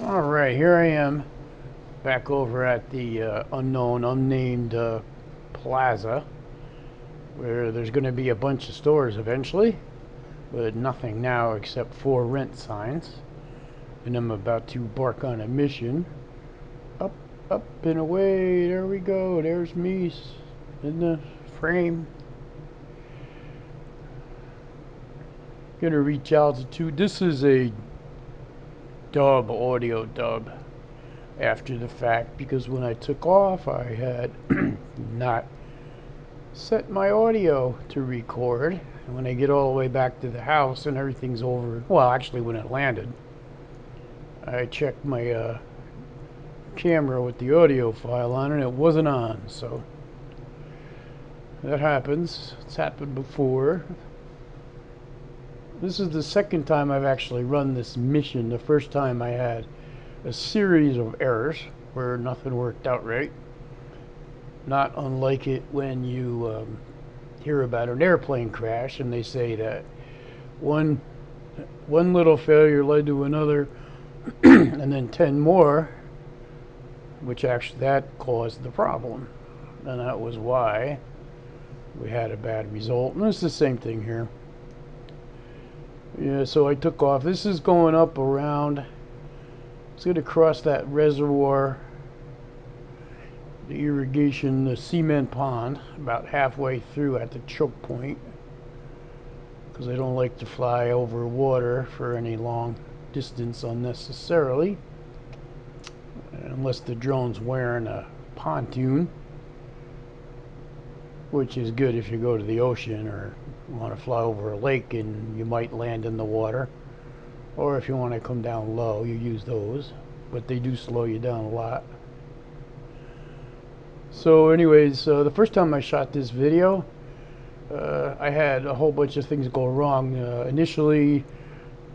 Alright, here I am back over at the unnamed plaza where there's going to be a bunch of stores eventually, but nothing now except 4 rent signs. And I'm about to embark on a mission. Up, up, and away. There we go. There's me in the frame. Gonna reach altitude. This is a audio dub after the fact, because when I took off I had not set my audio to record. And when I get all the way back to the house and everything's over, well, actually when it landed, I checked my camera with the audio file on and it wasn't on. So that happens. It's happened before. This is the second time I've actually run this mission. The first time I had a series of errors where nothing worked out right. Not unlike it when you hear about an airplane crash and they say that one little failure led to another and then 10 more, which actually that caused the problem. And that was why we had a bad result. And it's the same thing here. Yeah, so I took off. This is going up around, it's going to cross that reservoir, the irrigation, the cement pond, about halfway through at the choke point, because I don't like to fly over water for any long distance unnecessarily, unless the drone's wearing a pontoon, which is good if you go to the ocean or want to fly over a lake and you might land in the water, or if you want to come down low, you use those, but they do slow you down a lot. So anyways, the first time I shot this video, I had a whole bunch of things go wrong. Initially,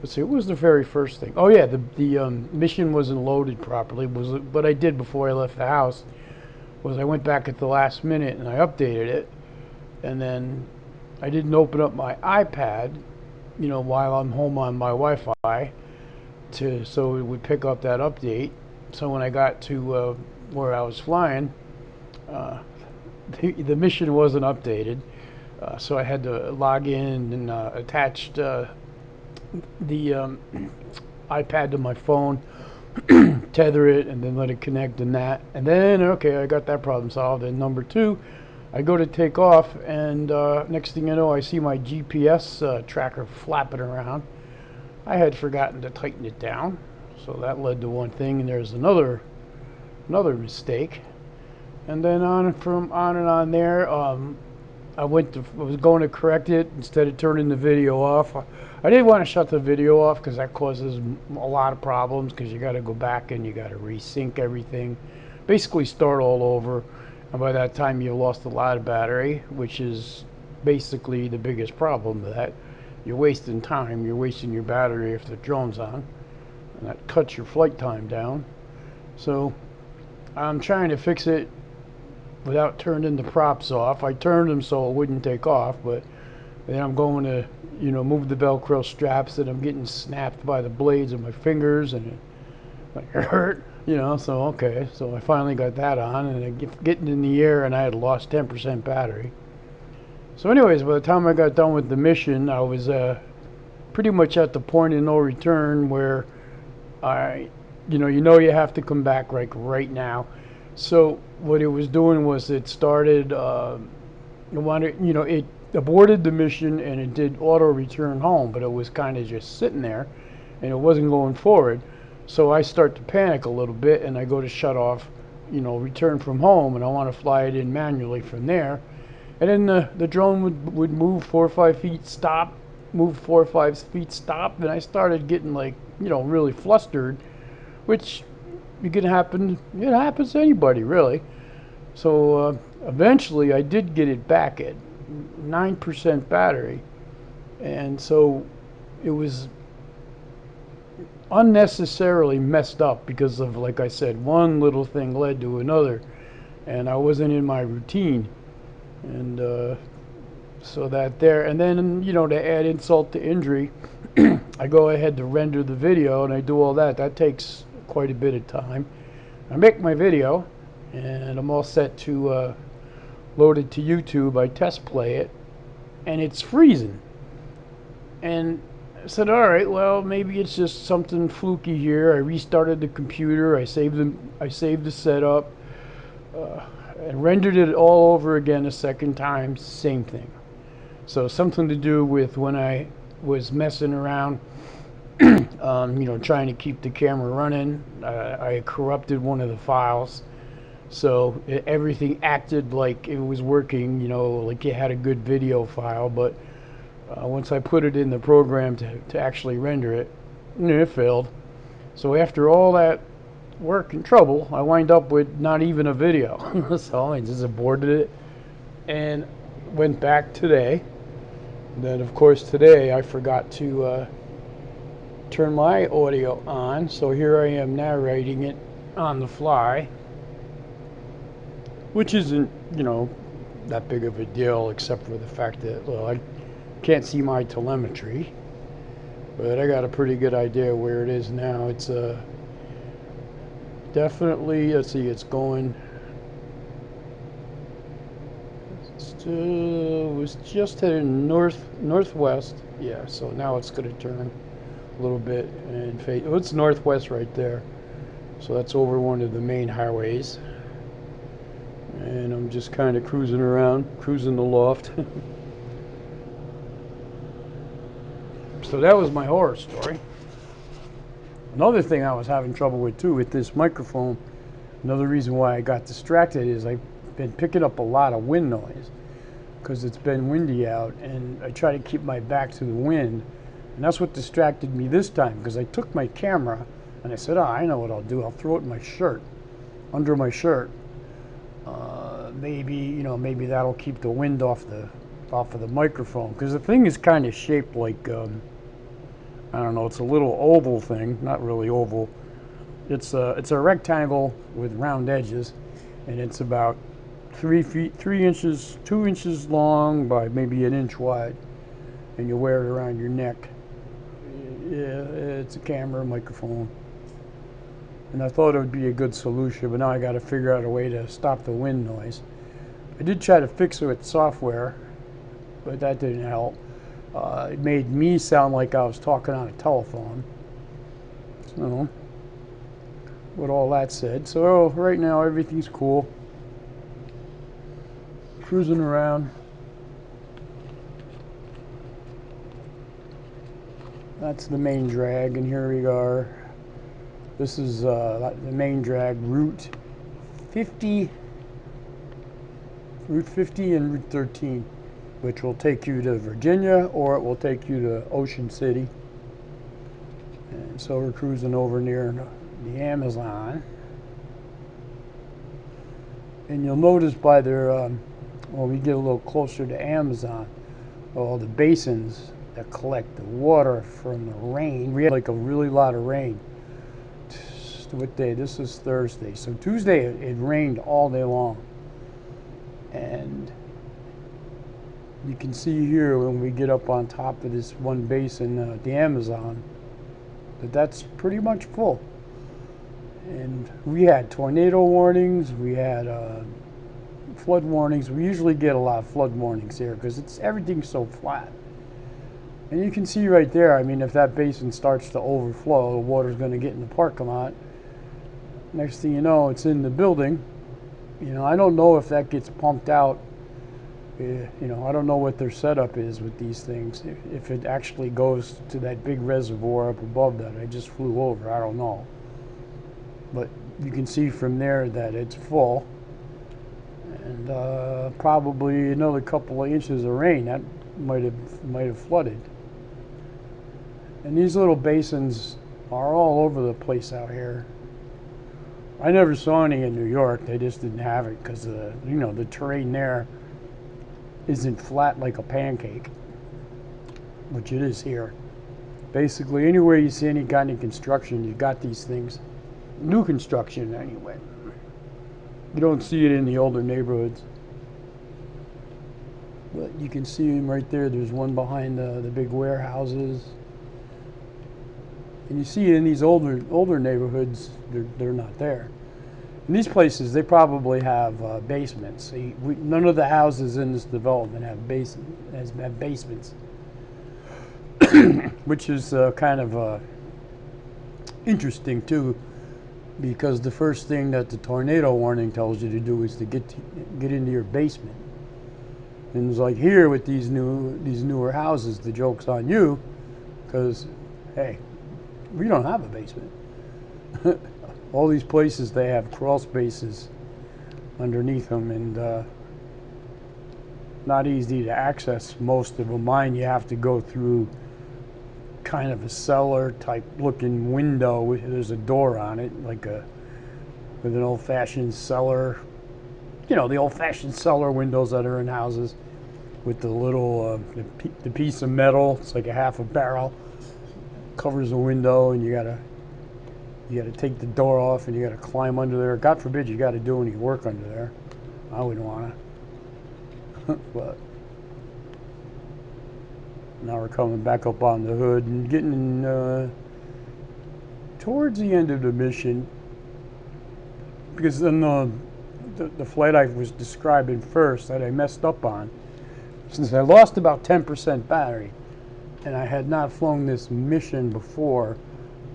let's see, what was the very first thing? Oh yeah, the mission wasn't loaded properly. What I did before I left the house was I went back at the last minute and I updated it, and then I didn't open up my iPad, while I'm home on my Wi-Fi, so it would pick up that update. So when I got to where I was flying, the mission wasn't updated, so I had to log in and attached the iPad to my phone, tether it, and then let it connect and that. And then, okay, I got that problem solved. And number two, I go to take off, and next thing you know, I see my GPS tracker flapping around. I had forgotten to tighten it down, so that led to one thing, and there's another mistake. And then on and on there, I was going to correct it instead of turning the video off. I didn't want to shut the video off because that causes a lot of problems, because you got to go back and you got to resync everything, basically start all over. And by that time, you lost a lot of battery, which is basically the biggest problem. That you're wasting time, you're wasting your battery if the drone's on, and that cuts your flight time down. So I'm trying to fix it without turning the props off. I turned them so it wouldn't take off, but then I'm going to, move the Velcro straps, and I'm getting snapped by the blades of my fingers, and it hurt, so okay. So I finally got that on, and getting in the air, and I had lost 10% battery. So anyways, by the time I got done with the mission, I was pretty much at the point of no return where you have to come back like right now. So what it was doing was it started, it aborted the mission and it did auto return home, but it was kind of just sitting there and it wasn't going forward. So I start to panic a little bit, and I go to shut off, return from home, and I want to fly it in manually from there. And then the drone would move 4 or 5 feet, stop, move 4 or 5 feet, stop, and I started getting really flustered, which it happens to anybody really. So eventually I did get it back at 9% battery, and so it was unnecessarily messed up because of, like I said, one little thing led to another, and I wasn't in my routine. And so that there, and then to add insult to injury, I go ahead to render the video and I do all that. That takes quite a bit of time. I make my video, and I'm all set to load it to YouTube. I test play it, and it's freezing. And I said, all right, well, maybe it's just something fluky here. I restarted the computer. I saved the setup, and rendered it all over again a second time. Same thing. So something to do with when I was messing around, trying to keep the camera running. I corrupted one of the files, so everything acted like it was working. Like it had a good video file, but once I put it in the program to actually render it, it failed. So after all that work and trouble, I wind up with not even a video. So I just aborted it and went back today. And then, of course, today I forgot to turn my audio on, so here I am narrating it on the fly, which isn't, that big of a deal, except for the fact that, well, I can't see my telemetry, but I got a pretty good idea where it is now. It's definitely, let's see, it's going, was just heading northwest. Yeah, so now it's going to turn a little bit and fade. Oh, it's northwest right there, so that's over one of the main highways, and I'm just kind of cruising around, cruising the loft. So that was my horror story. Another thing I was having trouble with too with this microphone, another reason why I got distracted, is I've been picking up a lot of wind noise because it's been windy out, and I try to keep my back to the wind, and that's what distracted me this time, because I took my camera and I said, I know what I'll do. I'll throw it in my shirt, under my shirt. Maybe that'll keep the wind off of the microphone, because the thing is kind of shaped like I don't know, it's a little oval thing, not really oval. It's a rectangle with round edges, and it's about 3 inches, 2 inches long by maybe an inch wide, and you wear it around your neck. Yeah, it's a camera, microphone, and I thought it would be a good solution, but now I got to figure out a way to stop the wind noise. I did try to fix it with software, but that didn't help. It made me sound like I was talking on a telephone. So, with all that said, so right now everything's cool. Cruising around. That's the main drag, and here we are. This is the main drag, Route 50 and Route 13, which will take you to Virginia, or it will take you to Ocean City. And so we're cruising over near the Amazon. And you'll notice by their, when we get a little closer to Amazon, all the basins that collect the water from the rain. We had like a really lot of rain. What day? This is Thursday. So Tuesday it rained all day long. And you can see here when we get up on top of this one basin, the Amazon, that's pretty much full. And we had tornado warnings, we had flood warnings. We usually get a lot of flood warnings here because everything's so flat. And you can see right there, I mean, if that basin starts to overflow, the water's going to get in the parking lot. Next thing you know, it's in the building. I don't know if that gets pumped out. I don't know what their setup is with these things. If it actually goes to that big reservoir up above that I just flew over, I don't know. But you can see from there that it's full. And probably another couple of inches of rain, that might have flooded. And these little basins are all over the place out here. I never saw any in New York. They just didn't have it because the terrain there isn't flat like a pancake, which it is here. Basically, anywhere you see any kind of construction, you got these things. New construction, anyway. You don't see it in the older neighborhoods. But you can see them right there. There's one behind the big warehouses. And you see in these older neighborhoods, they're not there. In these places, they probably have basements. None of the houses in this development have basements, which is kind of interesting too, because the first thing that the tornado warning tells you to do is to get into your basement. And it's like here with these newer houses, the joke's on you, because hey, we don't have a basement. All these places, they have crawl spaces underneath them, and not easy to access most of them. Mine, you have to go through kind of a cellar type looking window. There's a door on it, with an old-fashioned cellar. You know, the old-fashioned cellar windows that are in houses with the little the piece of metal. It's like a half a barrel, covers the window, and you gotta take the door off, and you gotta climb under there. God forbid you gotta do any work under there. I wouldn't wanna. But now we're coming back up on the hood and getting towards the end of the mission, because then the flight I was describing first that I messed up on, since I lost about 10% battery and I had not flown this mission before,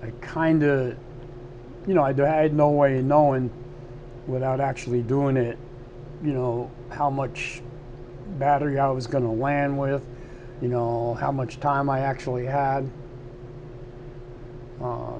I kind of, I had no way of knowing without actually doing it, how much battery I was going to land with, how much time I actually had,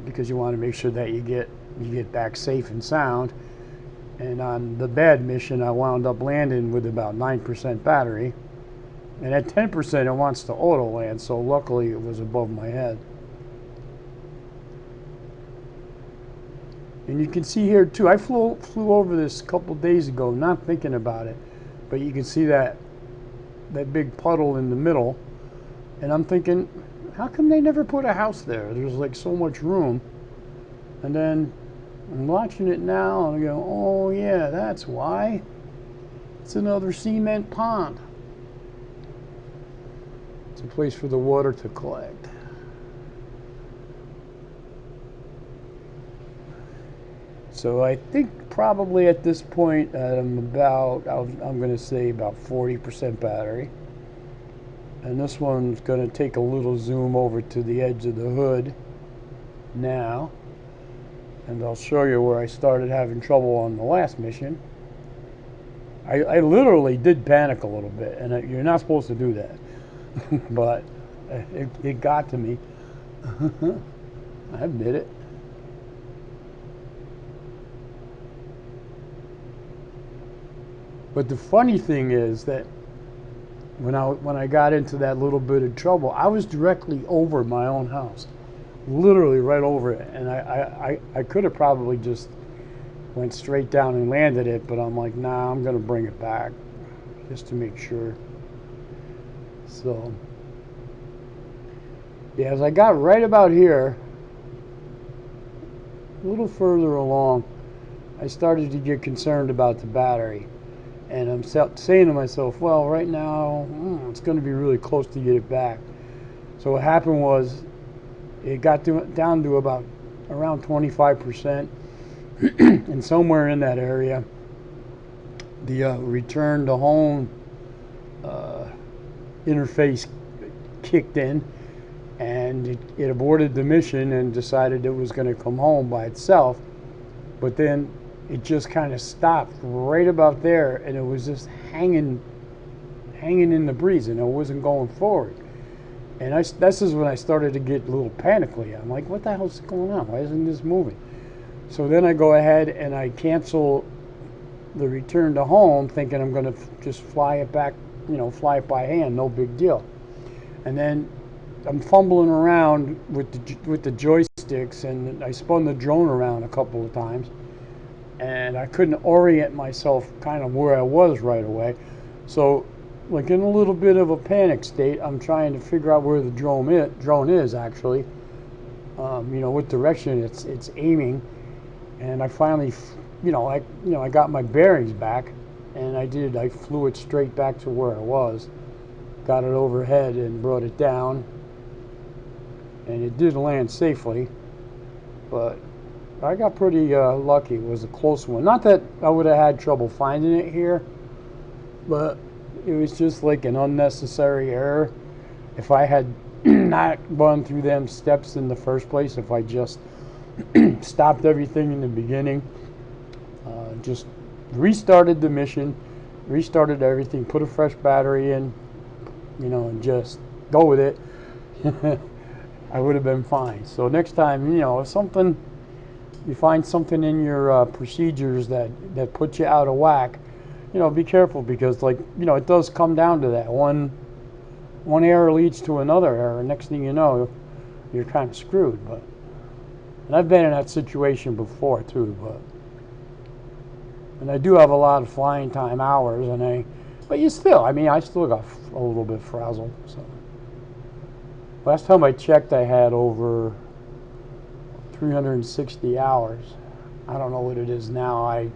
because you want to make sure that you get back safe and sound. And on the bad mission, I wound up landing with about 9% battery, and at 10% it wants to auto land, so luckily it was above my head. And you can see here too, I flew over this a couple days ago, not thinking about it, but you can see that big puddle in the middle, and I'm thinking, how come they never put a house there? There's like so much room. And then I'm watching it now and I go, oh yeah, that's why. It's another cement pond. It's a place for the water to collect. So I think probably at this point I'm going to say about 40% battery. And this one's going to take a little zoom over to the edge of the hood now. And I'll show you where I started having trouble on the last mission. I literally did panic a little bit, and you're not supposed to do that. But it got to me. I admit it. But the funny thing is that when I got into that little bit of trouble, I was directly over my own house, literally right over it, and I could have probably just went straight down and landed it, but I'm like, nah, I'm gonna bring it back just to make sure. So yeah, as I got right about here, a little further along, I started to get concerned about the battery. And I'm saying to myself, well, right now, it's going to be really close to get it back. So what happened was, it got down to about around 25%. And somewhere in that area, the return to home interface kicked in. And it aborted the mission and decided it was going to come home by itself. But then it just kind of stopped right about there, and it was just hanging in the breeze, and it wasn't going forward. And this is when I started to get a little panically. I'm like, what the hell's going on? Why isn't this moving? So then I go ahead and I cancel the return to home, thinking I'm going to just fly it back, fly it by hand, no big deal. And then I'm fumbling around with the joysticks, and I spun the drone around a couple of times. And I couldn't orient myself kind of where I was right away. So, like in a little bit of a panic state, I'm trying to figure out where the drone is actually. What direction it's aiming. And I finally, I got my bearings back, and I flew it straight back to where I was. Got it overhead and brought it down. And it did land safely. but I got pretty lucky. It was a close one. Not that I would have had trouble finding it here, but it was just like an unnecessary error. If I had not gone through them steps in the first place, if I just stopped everything in the beginning, just restarted the mission, restarted everything, put a fresh battery in, and just go with it, I would have been fine. So next time, if you find something in your procedures that puts you out of whack, be careful, because it does come down to that. One error leads to another error. Next thing you know, you're kind of screwed. And I've been in that situation before too, and I do have a lot of flying time hours, but I still got a little bit frazzled. So last time I checked, I had over 360 hours. I don't know what it is now. I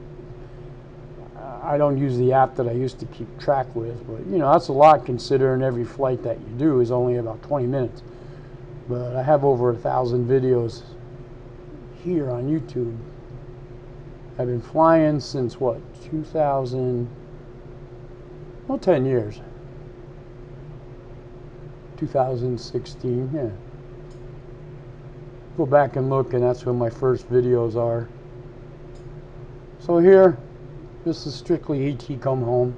don't use the app that I used to keep track with, but that's a lot, considering every flight that you do is only about 20 minutes. But I have over 1,000 videos here on YouTube. I've been flying since 2000, 10 years. 2016, yeah. Go back and look, and that's when my first videos are. So here, this is strictly ET come home.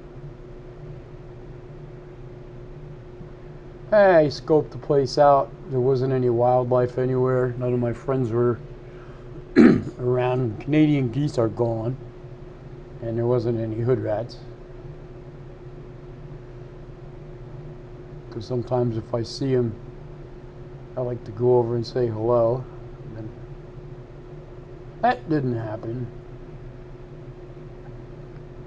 I scoped the place out. There wasn't any wildlife anywhere. None of my friends were around. Canadian geese are gone, and there wasn't any hood rats. Because sometimes if I see them, I like to go over and say hello. And that didn't happen.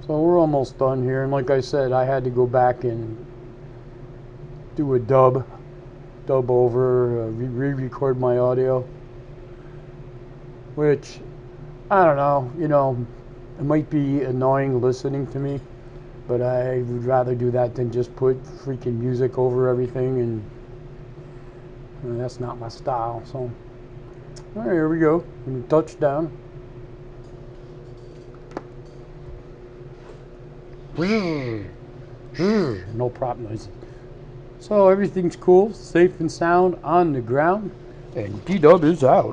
So we're almost done here, and like I said, I had to go back and do a dub over, re-record my audio, which, I don't know, it might be annoying listening to me, but I would rather do that than just put freaking music over everything, and that's not my style. So, all right, here we go. Touchdown. No prop noises. So everything's cool, safe and sound on the ground, and D-Dub is out.